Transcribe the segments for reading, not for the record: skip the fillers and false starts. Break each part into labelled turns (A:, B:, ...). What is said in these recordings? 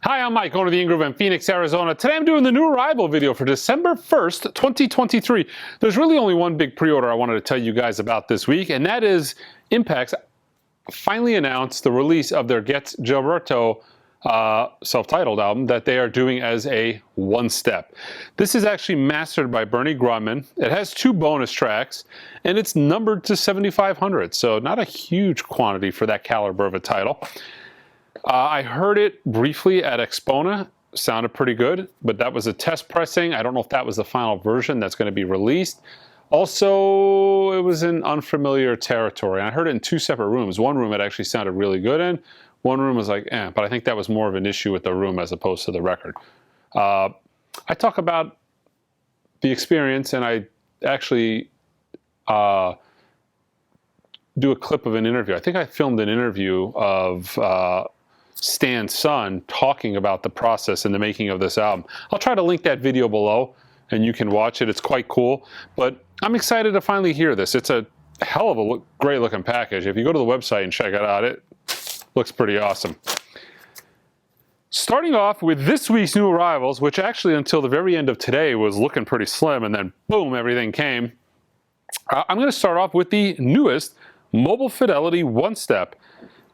A: Hi, I'm Mike, owner of the In Groove in Phoenix, Arizona. Today I'm doing the new arrival video for December 1st, 2023. There's really only one big pre-order I wanted to tell you guys about this week, and that is Impex finally announced the release of their Get Gilberto self-titled album that they are doing as a one-step. This is actually mastered by Bernie Grumman. It has 2 bonus tracks, and it's numbered to 7,500, so not a huge quantity for that caliber of a title. I heard it briefly at Expona. Sounded pretty good, but that was a test pressing. I don't know if that was the final version that's going to be released. Also, it was in unfamiliar territory. I heard it in 2 separate rooms. One room it actually sounded really good in. One room was like, but I think that was more of an issue with the room as opposed to the record. I talk about the experience, and I actually do a clip of an interview. I think I filmed an interview of Stan's son talking about the process and the making of this album. I'll try to link that video below and you can watch it. It's quite cool, but I'm excited to finally hear this. It's a hell of a great looking package. If you go to the website and check it out, it looks pretty awesome. Starting off with this week's new arrivals, which actually until the very end of today was looking pretty slim, and then boom, everything came. I'm going to start off with the newest Mobile Fidelity one-step.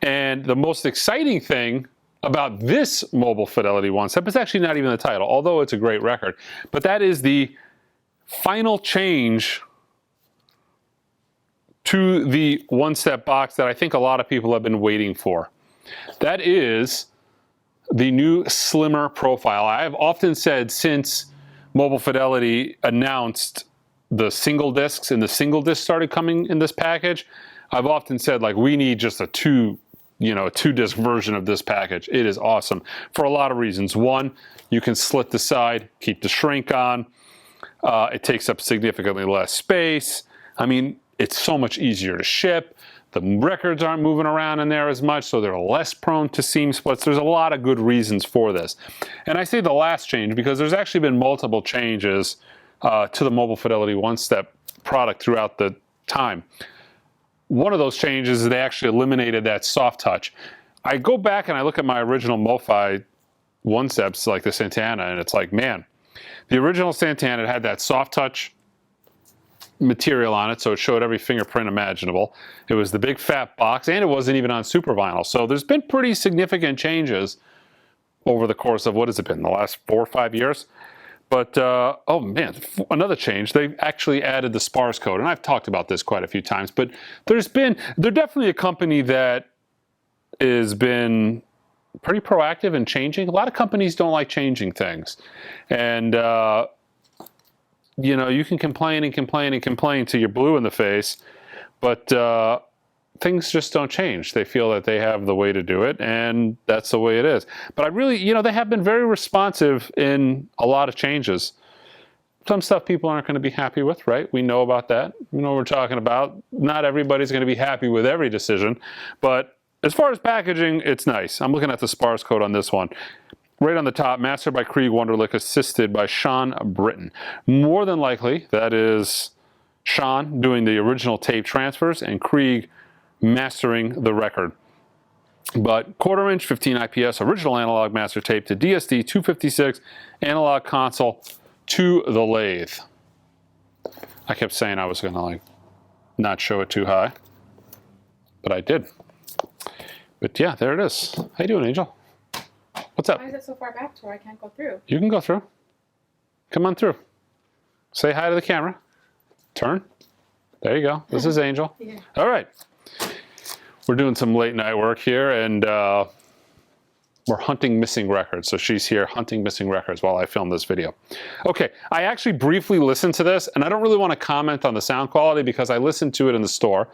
A: And the most exciting thing about this Mobile Fidelity one-step is actually not even the title, although it's a great record, but that is the final change to the one-step box that I think a lot of people have been waiting for. That is the new slimmer profile. I have often said since Mobile Fidelity announced the single discs and the single disc started coming in this package, I've often said, like, we need just a two-disc version of this package. It is awesome for a lot of reasons. One, you can slit the side, keep the shrink on. It takes up significantly less space. I mean, it's so much easier to ship. The records aren't moving around in there as much, so they're less prone to seam splits. There's a lot of good reasons for this. And I say the last change because there's actually been multiple changes to the Mobile Fidelity one-step product throughout the time. One of those changes is they actually eliminated that soft touch. I go back and I look at my original MoFi one-steps like the Santana, and it's like, man, the original Santana had that soft touch material on it, so it showed every fingerprint imaginable. It was the big fat box, and it wasn't even on super vinyl. So there's been pretty significant changes over the course of, what has it been, the last 4 or 5 years? But, oh man, another change. They've actually added the SPARS code, and I've talked about this quite a few times, but they're definitely a company that has been pretty proactive in changing. A lot of companies don't like changing things. And, you can complain and complain and complain till you're blue in the face, but things just don't change. They feel that they have the way to do it, and that's the way it is. But I really, they have been very responsive in a lot of changes. Some stuff people aren't going to be happy with, right? We know about that. We know what we're talking about. Not everybody's going to be happy with every decision, but as far as packaging, it's nice. I'm looking at the SPARS code on this one. Right on the top, mastered by Krieg Wunderlich, assisted by Sean Britton. More than likely, that is Sean doing the original tape transfers and Krieg mastering the record. But 1/4 inch 15 IPS original analog master tape to DSD 256 analog console to the lathe. I kept saying I was going to not show it too high, but I did. But yeah, there it is. How you doing, Angel? What's up?
B: Why is it so far back to where I can't go through?
A: You can go through. Come on through. Say hi to the camera. Turn. There you go. This is Angel. Yeah. All right. We're doing some late night work here, and we're hunting missing records. So she's here hunting missing records while I film this video. Okay, I actually briefly listened to this, and I don't really want to comment on the sound quality because I listened to it in the store,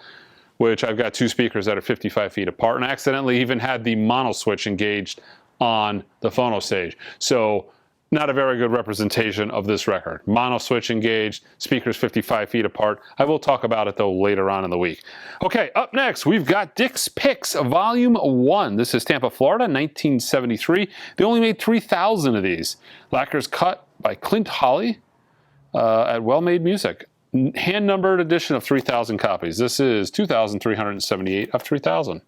A: which I've got 2 speakers that are 55 feet apart, and I accidentally even had the mono switch engaged on the phono stage. So not a very good representation of this record. Mono switch engaged, speakers 55 feet apart. I will talk about it though later on in the week. Okay, up next we've got Dick's Picks Volume 1. This is Tampa, Florida, 1973. They only made 3,000 of these. Lacquer's cut by Clint Holly at Well Made Music. Hand-numbered edition of 3,000 copies. This is 2,378 of 3,000.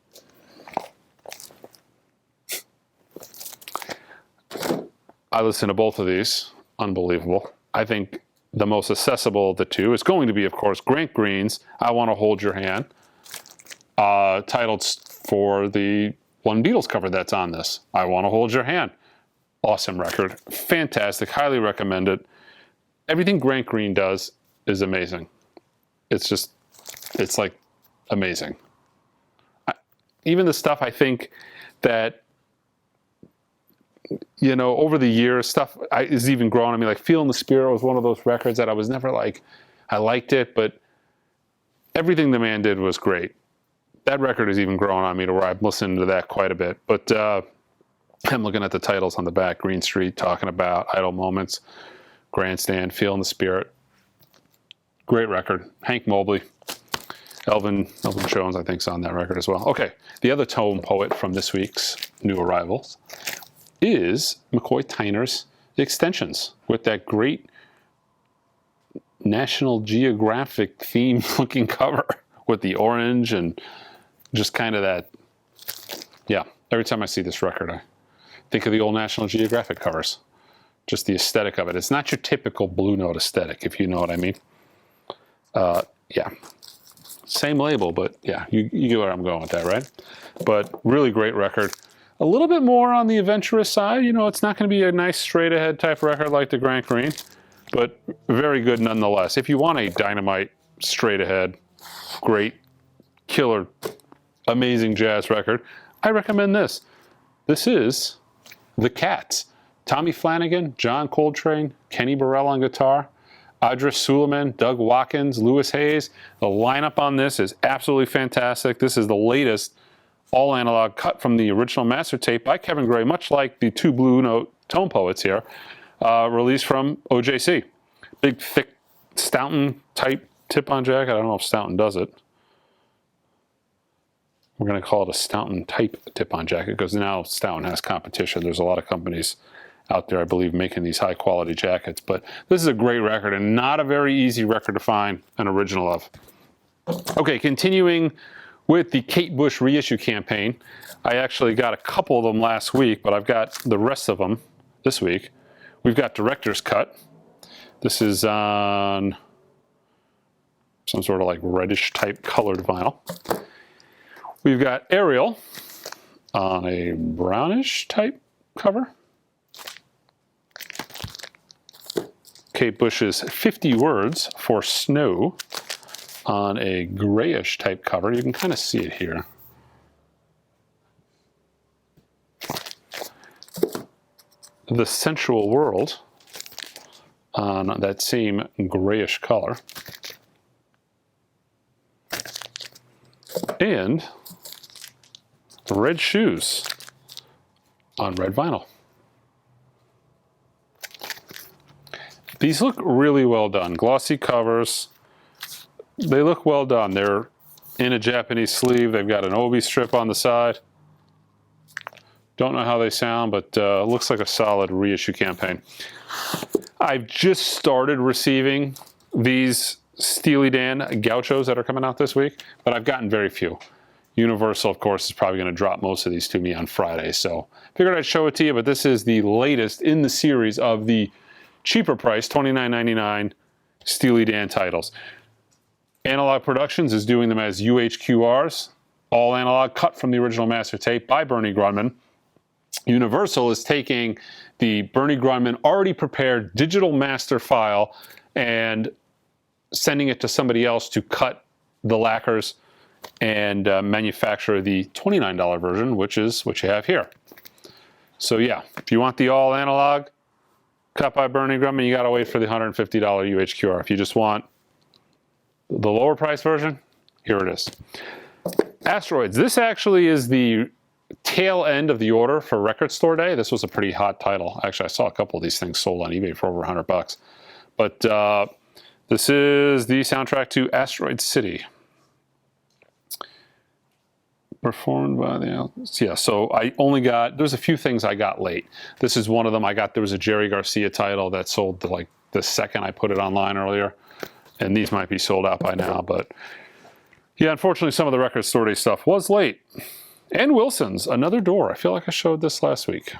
A: I listen to both of these. Unbelievable. I think the most accessible of the two is going to be, of course, Grant Green's I Want to Hold Your Hand, titled for the one Beatles cover that's on this. I Want to Hold Your Hand. Awesome record. Fantastic. Highly recommend it. Everything Grant Green does is amazing. It's like amazing. Even the stuff I think that, you know, over the years, stuff is even growing on me. Like Feeling the Spirit was one of those records that I was never like, I liked it, but everything the man did was great. That record is even growing on me to where I'm listening to that quite a bit. But I'm looking at the titles on the back. Green Street, talking about Idle Moments, Grandstand, Feeling the Spirit. Great record. Hank Mobley. Elvin Jones, I think, is on that record as well. Okay, the other tone poet from this week's new arrivals is McCoy Tyner's Extensions, with that great National Geographic theme looking cover with the orange and just kind of that, yeah, every time I see this record, I think of the old National Geographic covers. Just the aesthetic of it. It's not your typical Blue Note aesthetic, if you know what I mean. Yeah. Same label, but yeah, you get where I'm going with that, right? But really great record. A little bit more on the adventurous side. You know, it's not going to be a nice straight ahead type record like the Grant Green, but very good nonetheless. If you want a dynamite, straight ahead, great, killer, amazing jazz record, I recommend this. This is The Cats. Tommy Flanagan, John Coltrane, Kenny Burrell on guitar, Idris Suleiman, Doug Watkins, Lewis Hayes. The lineup on this is absolutely fantastic. This is the latest all analog cut from the original master tape by Kevin Gray, much like the two Blue Note tone poets here, released from OJC. Big, thick Staunton type tip-on jacket. I don't know if Staunton does it. We're going to call it a Staunton type tip-on jacket because now Staunton has competition. There's a lot of companies out there, I believe, making these high quality jackets. But this is a great record and not a very easy record to find an original of. Okay, continuing with the Kate Bush reissue campaign. I actually got a couple of them last week, but I've got the rest of them this week. We've got Director's Cut. This is on some sort of like reddish type colored vinyl. We've got Ariel on a brownish type cover. Kate Bush's 50 Words for Snow on a grayish type cover. You can kind of see it here. The Sensual World on that same grayish color. And Red Shoes on red vinyl. These look really well done. Glossy covers. They look well done. They're in a Japanese sleeve. They've got an obi strip on the side. Don't know how they sound, but looks like a solid reissue campaign. I've just started receiving these Steely Dan gauchos that are coming out this week, but I've gotten very few. Universal, of course, is probably going to drop most of these to me on Friday, so figured I'd show it to you, but this is the latest in the series of the cheaper price, $29.99 Steely Dan titles. Analog Productions is doing them as UHQRs, all analog, cut from the original master tape by Bernie Grundman. Universal is taking the Bernie Grundman already prepared digital master file and sending it to somebody else to cut the lacquers and manufacture the $29 version, which is what you have here. So yeah, if you want the all analog, cut by Bernie Grundman, you got to wait for the $150 UHQR. If you just want the lower price version, here it is. Asteroids. This actually is the tail end of the order for Record Store Day. This was a pretty hot title. Actually, I saw a couple of these things sold on eBay for over $100. But this is the soundtrack to Asteroid City. Performed by the, yeah, so I only got, there's a few things I got late. This is one of them. There was a Jerry Garcia title that sold like the second I put it online earlier. And these might be sold out by now, but yeah, unfortunately some of the Record Store Day stuff was late. And Wilson's, Another Door. I feel like I showed this last week.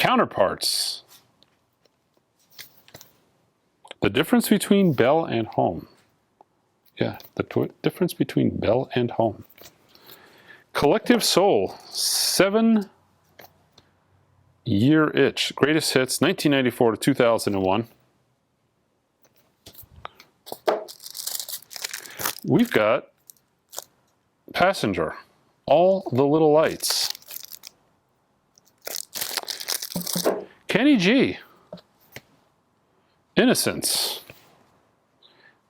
A: Counterparts. The difference between Bell and Home. Yeah, the difference between Bell and Home. Collective Soul, 7-year itch. Greatest hits, 1994 to 2001. We've got Passenger, All the Little Lights. Kenny G, Innocence.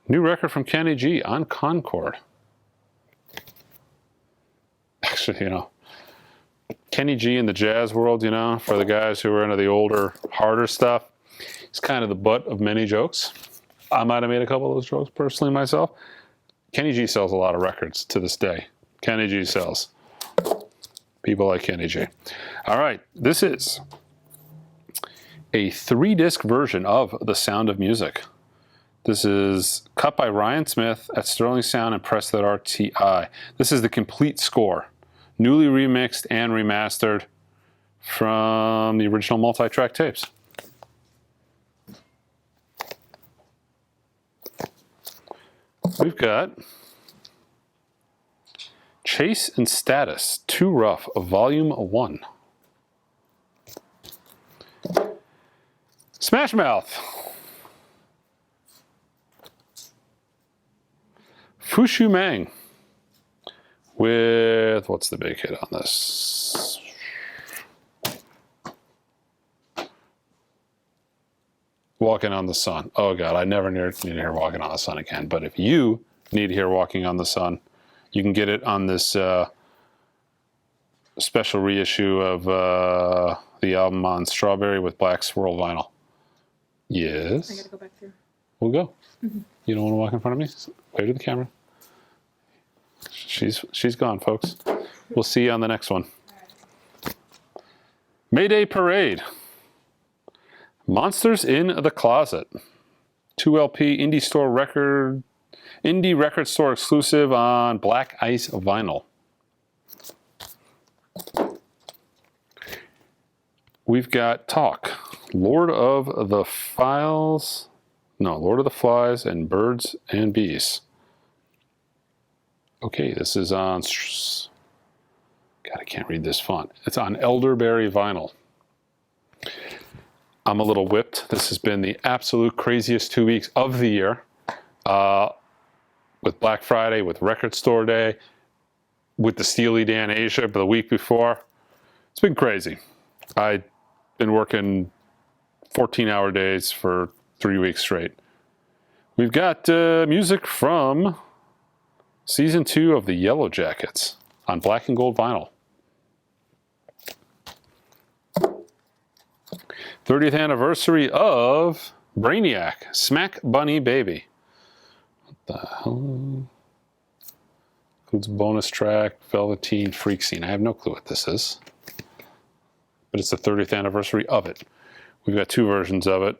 A: New record from Kenny G on Concord. Actually, you know, Kenny G in the jazz world, you know, for the guys who are into the older, harder stuff, he's kind of the butt of many jokes. I might have made a couple of those jokes personally myself. Kenny G sells a lot of records to this day. Kenny G sells. People like Kenny G. All right, this is a 3-disc version of The Sound of Music. This is cut by Ryan Smith at Sterling Sound and pressed at RTI. This is the complete score, newly remixed and remastered from the original multi-track tapes. We've got Chase and Status, Too Rough, Volume 1. Smash Mouth. Fushu Mang with, what's the big hit on this? Walking on the Sun. Oh God, I never need to hear Walking on the Sun again. But if you need to hear Walking on the Sun, you can get it on this special reissue of the album on Strawberry with Black Swirl vinyl. Yes.
B: I gotta go back through.
A: We'll go. You don't want to walk in front of me? Wave to the camera. She's gone, folks. We'll see you on the next one. Mayday Parade. Monsters in the Closet. 2LP indie record store exclusive on Black Ice vinyl. We've got Talk. Lord of the Flies and Birds and Bees. Okay, this is on, God, I can't read this font. It's on elderberry vinyl. I'm a little whipped. This has been the absolute craziest 2 weeks of the year. With Black Friday, with Record Store Day, with the Steely Dan Asia the week before. It's been crazy. I've been working 14-hour days for 3 weeks straight. We've got music from Season 2 of the Yellow Jackets on black and gold vinyl. 30th anniversary of Brainiac, Smack Bunny Baby. What the hell? Includes bonus track, Velveteen Freak Scene. I have no clue what this is. But it's the 30th anniversary of it. We've got 2 versions of it.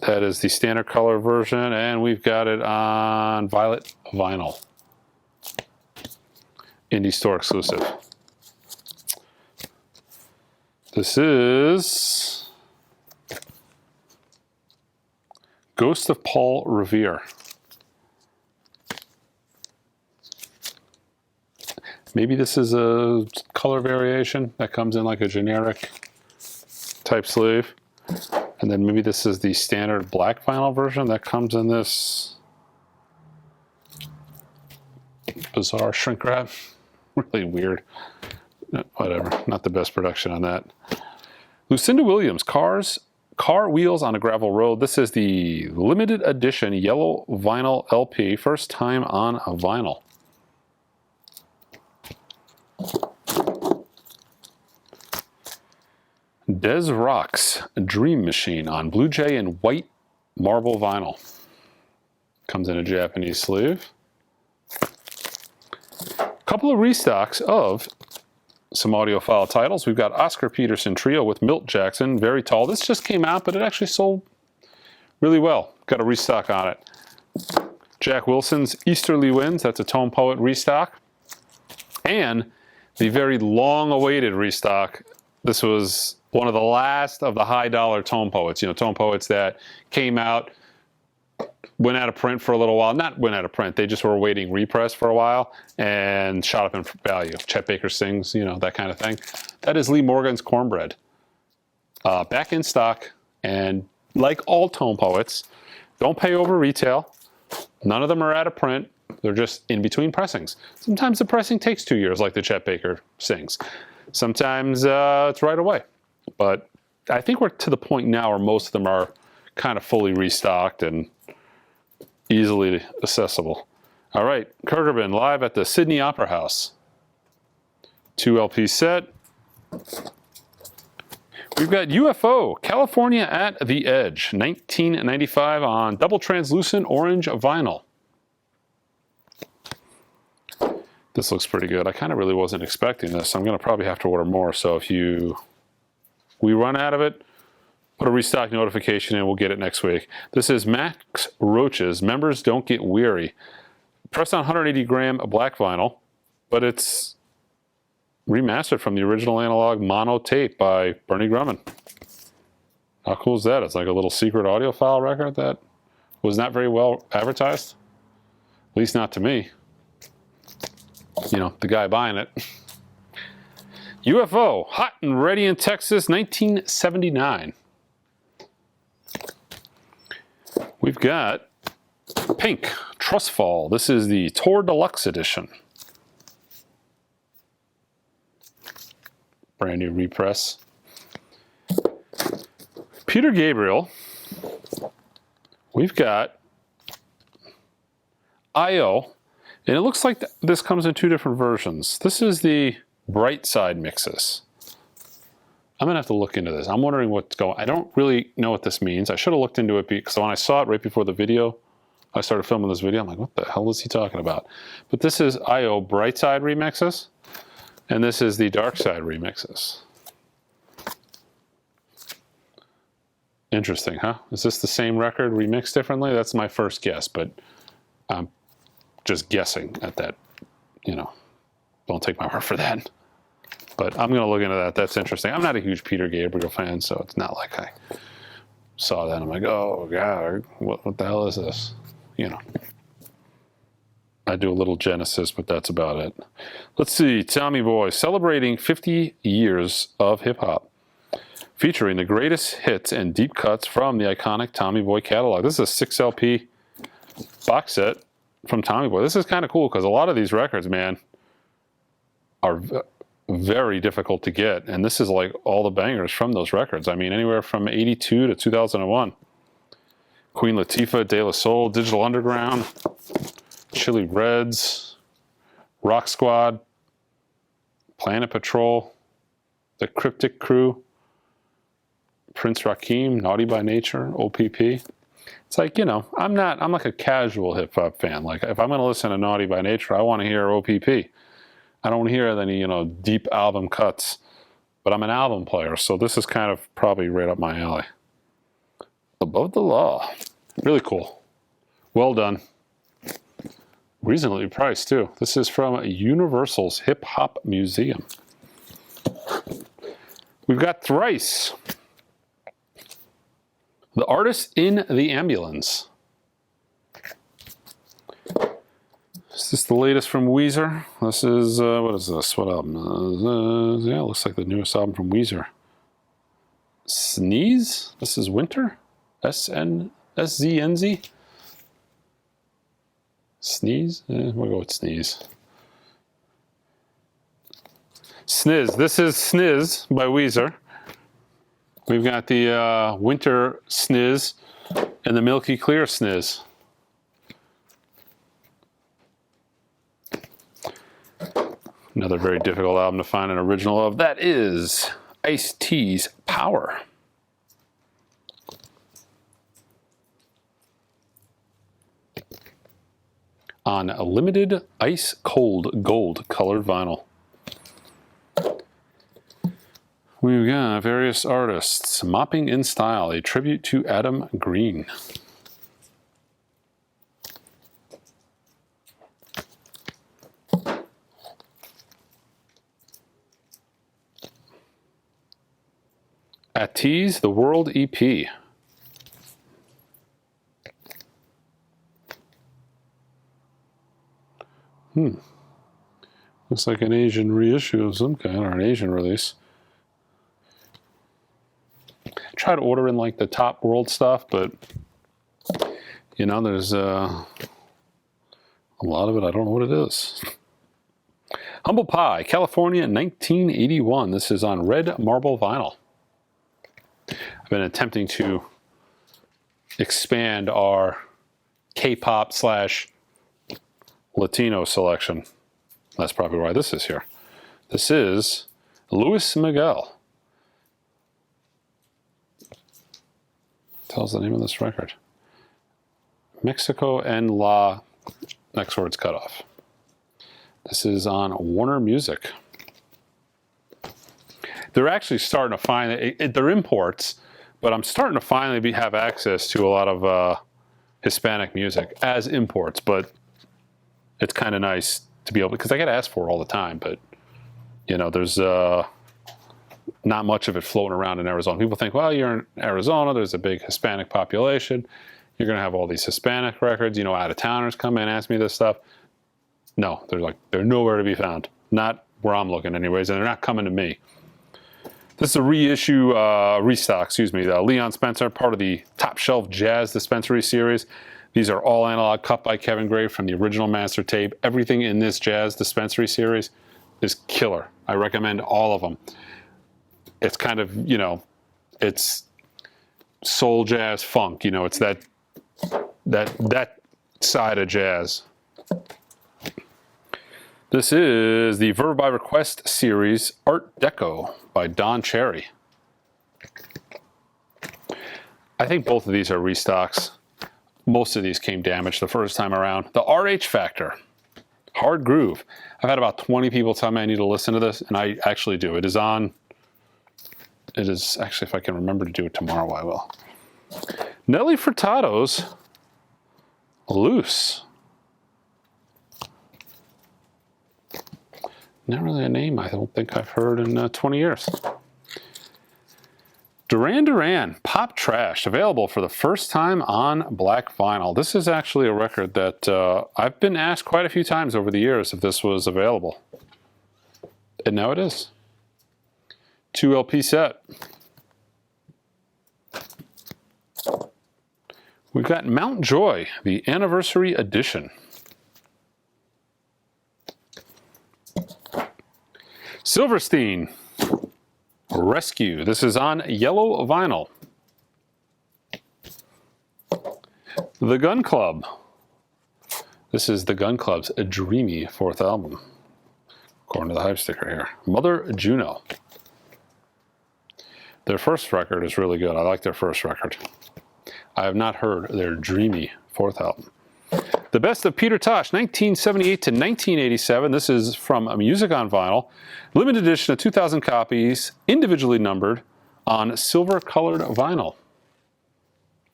A: That is the standard color version, and we've got it on violet vinyl. Indie store exclusive. This is Ghost of Paul Revere. Maybe this is a color variation that comes in like a generic type sleeve. And then maybe this is the standard black vinyl version that comes in this bizarre shrink wrap. Really weird. Whatever, not the best production on that. Lucinda Williams, Car Wheels on a Gravel Road. This is the limited edition yellow vinyl LP, first time on a vinyl. Des Rock's Dream Machine on Blue Jay and white marble vinyl. Comes in a Japanese sleeve. Couple of restocks of some audiophile titles. We've got Oscar Peterson Trio with Milt Jackson, Very Tall. This just came out, but it actually sold really well. Got a restock on it. Jack Wilson's Easterly Winds, that's a Tone Poet restock. And the very long-awaited restock. This was one of the last of the high dollar tone poets. You know, tone poets that came out, went out of print for a little while. Not went out of print. They just were awaiting repress for a while and shot up in value. Chet Baker Sings, you know, that kind of thing. That is Lee Morgan's Cornbread. Back in stock, and like all tone poets, don't pay over retail. None of them are out of print. They're just in between pressings. Sometimes the pressing takes 2 years, like the Chet Baker Sings. Sometimes it's right away. But I think we're to the point now where most of them are kind of fully restocked and easily accessible. All right, Kergeben live at the Sydney Opera House. 2 LP set. We've got UFO, California at the Edge, 1995 on double translucent orange vinyl. This looks pretty good. I kind of really wasn't expecting this. I'm going to probably have to order more. So if we run out of it, put a restock notification in. We'll get it next week. This is Max Roach's Members Don't Get Weary. Pressed on 180 gram black vinyl, but it's remastered from the original analog mono tape by Bernie Grumman. How cool is that? It's like a little secret audiophile record that was not very well advertised. At least not to me. You know, the guy buying it. UFO, hot and ready in Texas, 1979. We've got Pink, Trustfall. This is the Tour Deluxe edition. Brand new repress. Peter Gabriel. We've got I.O. And it looks like this comes in 2 different versions. This is the Bright Side mixes. I'm going to have to look into this. I'm wondering what's going on. I don't really know what this means. I should have looked into it because when I saw it right before the video, I started filming this video. I'm like, what the hell is he talking about? But this is I.O. Bright Side remixes. And this is the Dark Side remixes. Interesting, huh? Is this the same record remixed differently? That's my first guess, but I'm just guessing at that. You know, don't take my word for that. But I'm going to look into that. That's interesting. I'm not a huge Peter Gabriel fan, so it's not like I saw that and I'm like, oh, God, what the hell is this? You know. I do a little Genesis, but that's about it. Let's see, Tommy Boy, celebrating 50 years of hip-hop, featuring the greatest hits and deep cuts from the iconic Tommy Boy catalog. This is a 6 LP box set from Tommy Boy. This is kind of cool because a lot of these records, man, are very difficult to get, and this is like all the bangers from those records. I mean, anywhere from 82 to 2001. Queen Latifah, De La Soul, Digital Underground, Chili Reds, Rock Squad, Planet Patrol, The Cryptic Crew, Prince Rakim, Naughty by Nature, OPP. It's like, you know, I'm like a casual hip hop fan. Like if I'm going to listen to Naughty by Nature, I want to hear OPP. I don't want to hear any, you know, deep album cuts, but I'm an album player. So this is kind of probably right up my alley. Above the Law. Really cool. Well done. Reasonably priced too. This is from Universal's Hip Hop Museum. We've got Thrice. The Artist in the Ambulance. Is this the latest from Weezer? This is, what is this? What album? Yeah, it looks like the newest album from Weezer. Sneeze? This is Winter? SZNZ? Sneeze? We'll go with Sneeze. Sniz. This is Sniz by Weezer. We've got the Winter Sniz and the Milky Clear Sniz. Another very difficult album to find an original of. That is Ice-T's Power. On a limited ice cold gold colored vinyl. We've got various artists. Mopping in Style, a tribute to Adam Green. At Tease, the World EP. Looks like an Asian reissue of some kind, or an Asian release. Try to order in like the top world stuff, but you know, there's a lot of it. I don't know what it is. Humble Pie, California, 1981. This is on red marble vinyl. I've been attempting to expand our K-pop / Latino selection. That's probably why this is here. This is Luis Miguel. Tells the name of this record. Mexico and La. Next word's cut off. This is on Warner Music. They're actually starting to find they're imports, but I'm starting to finally have access to a lot of Hispanic music as imports. But it's kind of nice to be able, because I get asked for it all the time. But you know, there's not much of it floating around in Arizona. People think, well, you're in Arizona. There's a big Hispanic population. You're going to have all these Hispanic records. You know, out-of-towners come in and ask me this stuff. No, they're nowhere to be found. Not where I'm looking anyways, and they're not coming to me. This is a restock, the Leon Spencer, part of the Top Shelf Jazz Dispensary series. These are all analog, cut by Kevin Gray from the original master tape. Everything in this Jazz Dispensary series is killer. I recommend all of them. It's kind of, you know, it's soul, jazz, funk. You know, it's that side of jazz. This is the Verve by Request series, Art Deco by Don Cherry. I think both of these are restocks. Most of these came damaged the first time around. The RH Factor, Hard Groove. I've had about 20 people tell me I need to listen to this, and I actually do. It is actually, if I can remember to do it tomorrow, I will. Nelly Furtado's Loose. Not really a name I don't think I've heard in 20 years. Duran Duran, Pop Trash, available for the first time on black vinyl. This is actually a record that I've been asked quite a few times over the years if this was available. And now it is. 2 LP set. We've got Mount Joy, the anniversary edition. Silverstein, Rescue. This is on yellow vinyl. The Gun Club. This is the Gun Club's a dreamy 4th album, according to the hype sticker here. Mother Juno. Their first record is really good. I like their first record. I have not heard their dreamy 4th album. The Best of Peter Tosh, 1978 to 1987. This is from Music on Vinyl. Limited edition of 2,000 copies, individually numbered on silver-colored vinyl.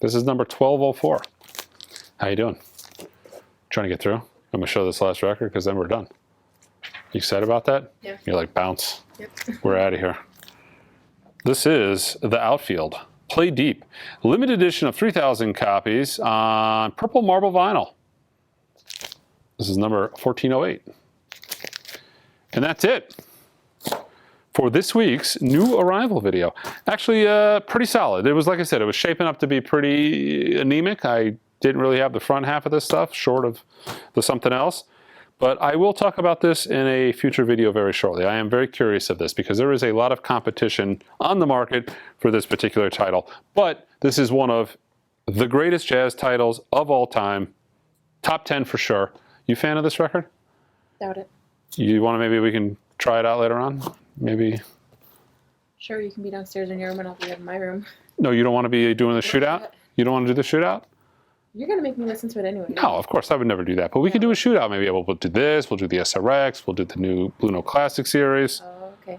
A: This is number 1204. How you doing? Trying to get through? I'm going to show this last record because then we're done. You excited about that?
B: Yeah.
A: You're like, bounce.
B: Yep.
A: We're out of here. This is The Outfield. Play Deep. Limited edition of 3,000 copies on purple marble vinyl. This is number 1408. And that's it for this week's new arrival video. Actually, pretty solid. It was, like I said, it was shaping up to be pretty anemic. I didn't really have the front half of this stuff, short of the something else. But I will talk about this in a future video very shortly. I am very curious of this because there is a lot of competition on the market for this particular title. But this is one of the greatest jazz titles of all time. Top 10 for sure. You a fan of this record?
B: Doubt it.
A: You want to, maybe we can try it out later on? Maybe.
B: Sure, you can be downstairs in your room and I'll be in my room.
A: No, you don't want to be doing the shootout? You don't want to do the shootout?
B: You're going to make me listen to it anyway.
A: No, of course, I would never do that. But we could do a shootout. Maybe we'll do this, we'll do the SRX, we'll do the new Blue Note Classic series.
B: Oh, okay.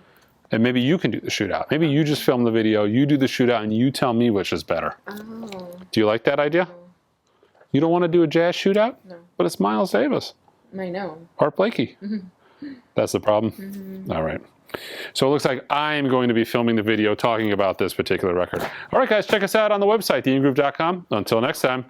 A: And maybe you can do the shootout. Maybe you just film the video, you do the shootout, and you tell me which is better.
B: Oh.
A: Do you like that idea?
B: No.
A: You don't want to do a jazz shootout?
B: No.
A: But it's Miles Davis.
B: I know.
A: Art Blakey.
B: Mm-hmm.
A: That's the problem?
B: Mm-hmm.
A: All right. So it looks like I'm going to be filming the video talking about this particular record. All right, guys, check us out on the website, theianggroove.com. Until next time.